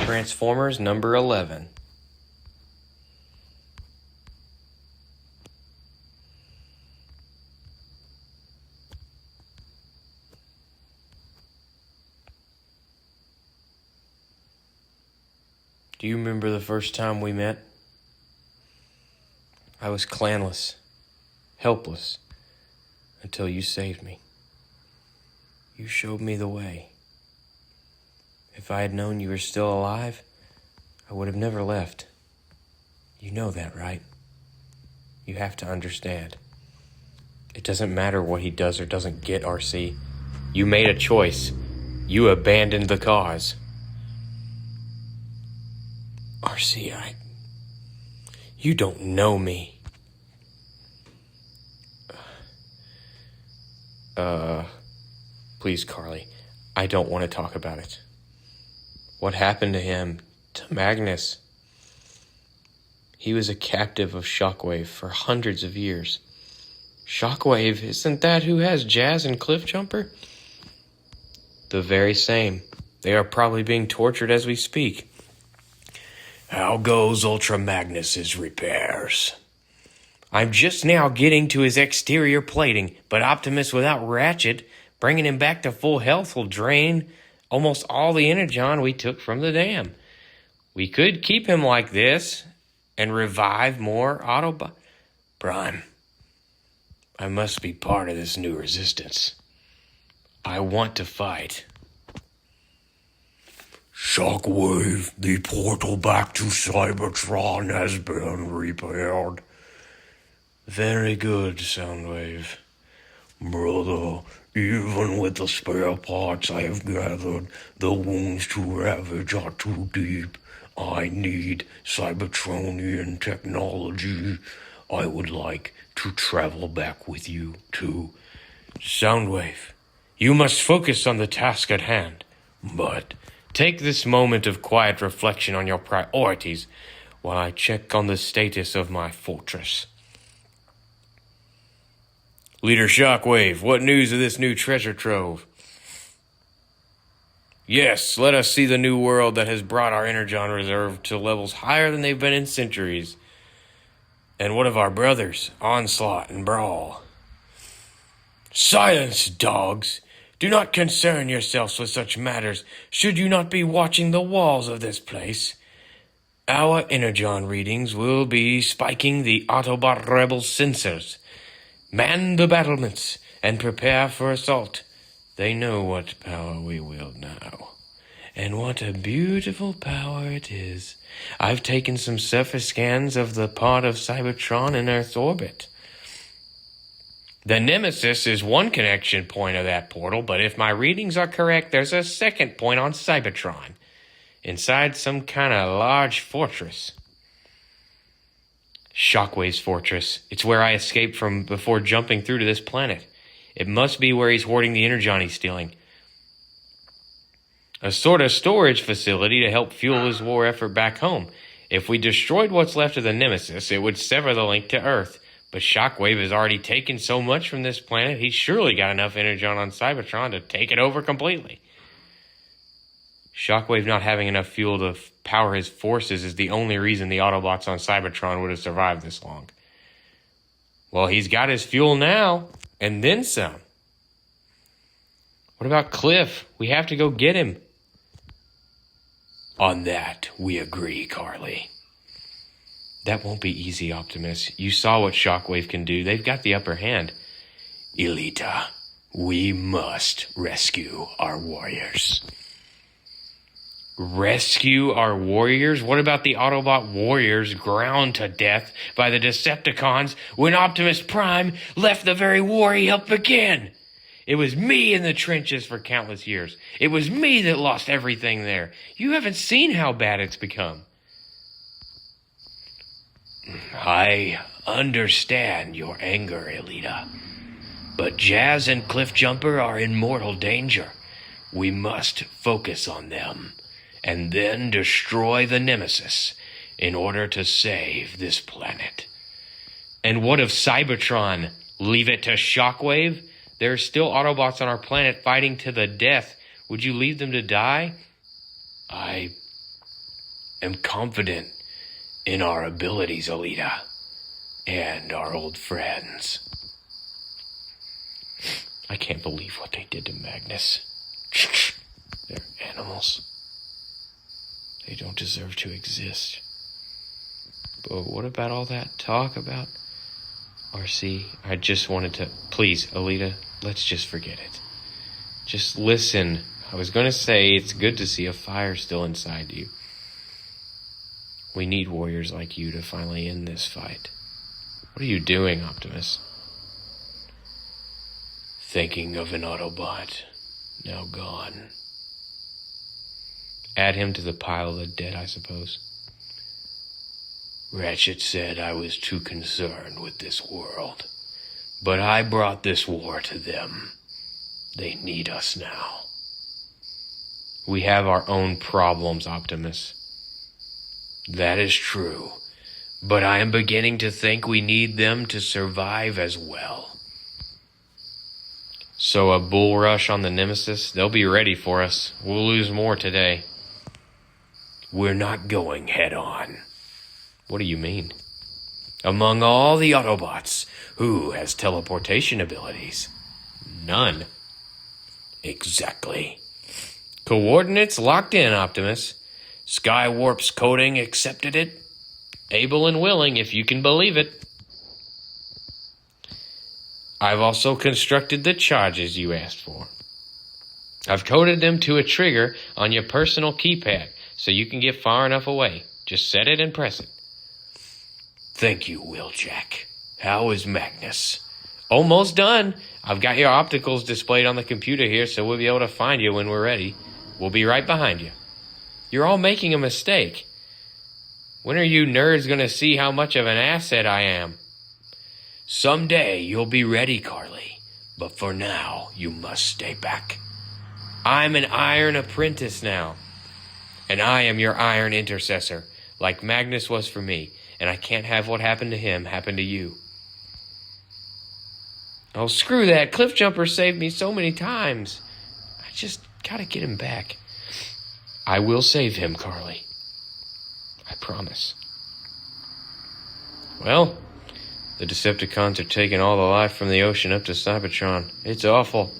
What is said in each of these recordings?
Transformers number 11. Do you remember the first time we met? I was clanless, helpless, until you saved me. You showed me the way. If I had known you were still alive, I would have never left. You know that, right? You have to understand. It doesn't matter what he does or doesn't get, RC. You made a choice. You abandoned the cause. RC, you don't know me. Please, Carly, I don't want to talk about it. What happened to him, to Magnus? He was a captive of Shockwave for hundreds of years. Shockwave, isn't that who has Jazz and Cliffjumper? The very same. They are probably being tortured as we speak. How goes Ultra Magnus's repairs? I'm just now getting to his exterior plating, but Optimus without Ratchet, bringing him back to full health, will drain almost all the energon we took from the dam. We could keep him like this and revive more Autobots. Prime, I must be part of this new resistance. I want to fight. Shockwave, the portal back to Cybertron has been repaired. Very good, Soundwave. Brother, even with the spare parts I have gathered, the wounds to ravage are too deep. I need Cybertronian technology. I would like to travel back with you, too. Soundwave, you must focus on the task at hand. But take this moment of quiet reflection on your priorities while I check on the status of my fortress. Leader Shockwave, what news of this new treasure trove? Yes, let us see the new world that has brought our energon reserve to levels higher than they've been in centuries. And what of our brothers, Onslaught and Brawl? Silence, dogs! Do not concern yourselves with such matters, should you not be watching the walls of this place. Our energon readings will be spiking the Autobot rebel sensors. Man the battlements and prepare for assault. They know what power we wield now. And what a beautiful power it is. I've taken some surface scans of the part of Cybertron in Earth's orbit. The Nemesis is one connection point of that portal, but if my readings are correct, there's a second point on Cybertron, inside some kind of large fortress. Shockwave's fortress. It's where I escaped from before jumping through to this planet. It must be where he's hoarding the energon he's stealing. A sort of storage facility to help fuel his war effort back home. If we destroyed what's left of the Nemesis, it would sever the link to Earth. But Shockwave has already taken so much from this planet, he's surely got enough energon on Cybertron to take it over completely. Shockwave not having enough fuel to power his forces is the only reason the Autobots on Cybertron would have survived this long. Well, he's got his fuel now, and then some. What about Cliff? We have to go get him. On that, we agree, Carly. That won't be easy, Optimus. You saw what Shockwave can do. They've got the upper hand. Elita, we must rescue our warriors. Rescue our warriors? What about the Autobot warriors ground to death by the Decepticons when Optimus Prime left the very war he helped begin? It was me in the trenches for countless years. It was me that lost everything there. You haven't seen how bad it's become. I understand your anger, Elita. But Jazz and Cliffjumper are in mortal danger. We must focus on them, and then destroy the Nemesis in order to save this planet. And what of Cybertron? Leave it to Shockwave? There are still Autobots on our planet fighting to the death. Would you leave them to die? I am confident in our abilities, Alita, and our old friends. I can't believe what they did to Magnus. They're animals. They don't deserve to exist. But what about all that talk about RC? I just wanted to... Please, Alita, let's just forget it. Just listen. I was going to say it's good to see a fire still inside you. We need warriors like you to finally end this fight. What are you doing, Optimus? Thinking of an Autobot, now gone. Add him to the pile of the dead, I suppose. Ratchet said I was too concerned with this world, but I brought this war to them. They need us now. We have our own problems, Optimus. That is true, but I am beginning to think we need them to survive as well. So a bull rush on the Nemesis? They'll be ready for us. We'll lose more today. We're not going head on. What do you mean? Among all the Autobots, who has teleportation abilities? None. Exactly. Coordinates locked in, Optimus. Skywarp's coding accepted it. Able and willing, if you can believe it. I've also constructed the charges you asked for. I've coded them to a trigger on your personal keypad, so you can get far enough away. Just set it and press it. Thank you, Wheeljack. How is Magnus? Almost done. I've got your opticals displayed on the computer here, so we'll be able to find you when we're ready. We'll be right behind you. You're all making a mistake. When are you nerds going to see how much of an asset I am? Someday you'll be ready, Carly. But for now, you must stay back. I'm an Iron Apprentice now. And I am your Iron Intercessor, like Magnus was for me. And I can't have what happened to him happen to you. Oh, screw that. Cliffjumper saved me so many times. I just gotta get him back. I will save him, Carly. I promise. Well, the Decepticons are taking all the life from the ocean up to Cybertron. It's awful.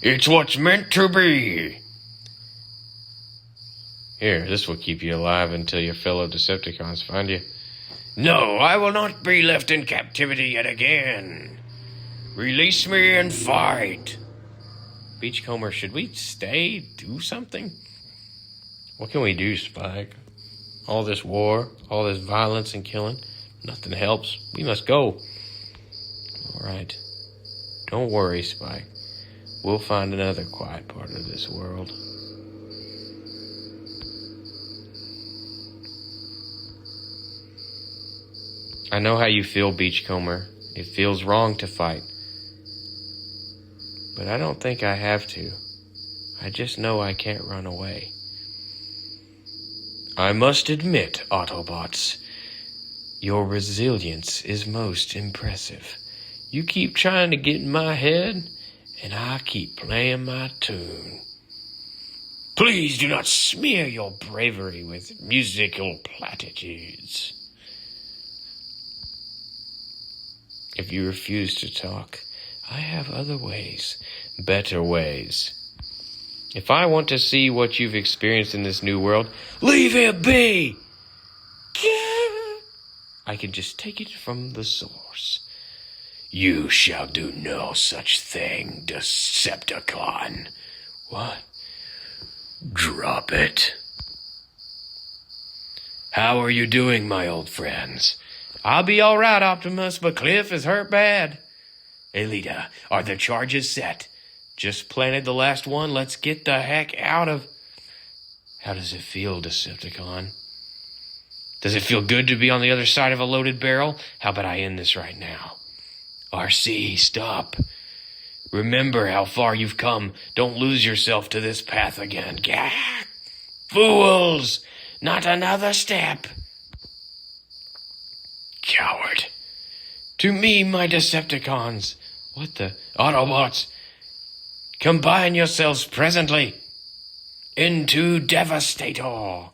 It's what's meant to be. Here, this will keep you alive until your fellow Decepticons find you. No, I will not be left in captivity yet again. Release me and fight. Beachcomber, should we stay, do something? What can we do, Spike? All this war, all this violence and killing, nothing helps. We must go. All right. Don't worry, Spike. We'll find another quiet part of this world. I know how you feel, Beachcomber. It feels wrong to fight. But I don't think I have to. I just know I can't run away. I must admit, Autobots, your resilience is most impressive. You keep trying to get in my head, and I keep playing my tune. Please do not smear your bravery with musical platitudes. If you refuse to talk, I have other ways, better ways. If I want to see what you've experienced in this new world, leave it be! I can just take it from the source. You shall do no such thing, Decepticon. What? Drop it. How are you doing, my old friends? I'll be all right, Optimus, but Cliff is hurt bad. Alita, are the charges set? Just planted the last one. Let's get the heck out of... How does it feel, Decepticon? Does it feel good to be on the other side of a loaded barrel? How about I end this right now? RC, stop. Remember how far you've come. Don't lose yourself to this path again. Gah! Fools! Not another step. Coward. To me, my Decepticons. What the... Autobots, combine yourselves presently into Devastator.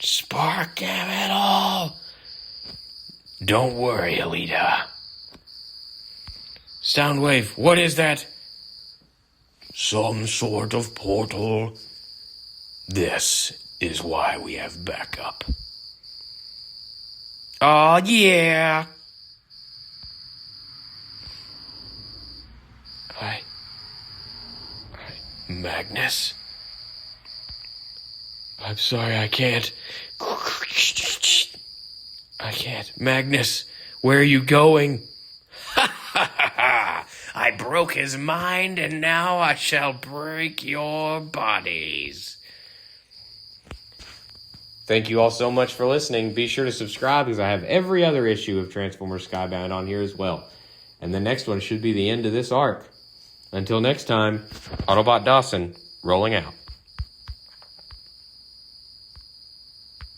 Spark it all. Don't worry, Alita. Soundwave, what is that? Some sort of portal. This is why we have backup. Oh, yeah. Magnus? I'm sorry, I can't. I can't. Magnus, where are you going? I broke his mind, and now I shall break your bodies. Thank you all so much for listening. Be sure to subscribe because I have every other issue of Transformers Skybound on here as well. And the next one should be the end of this arc. Until next time, Autobot Dawson, rolling out.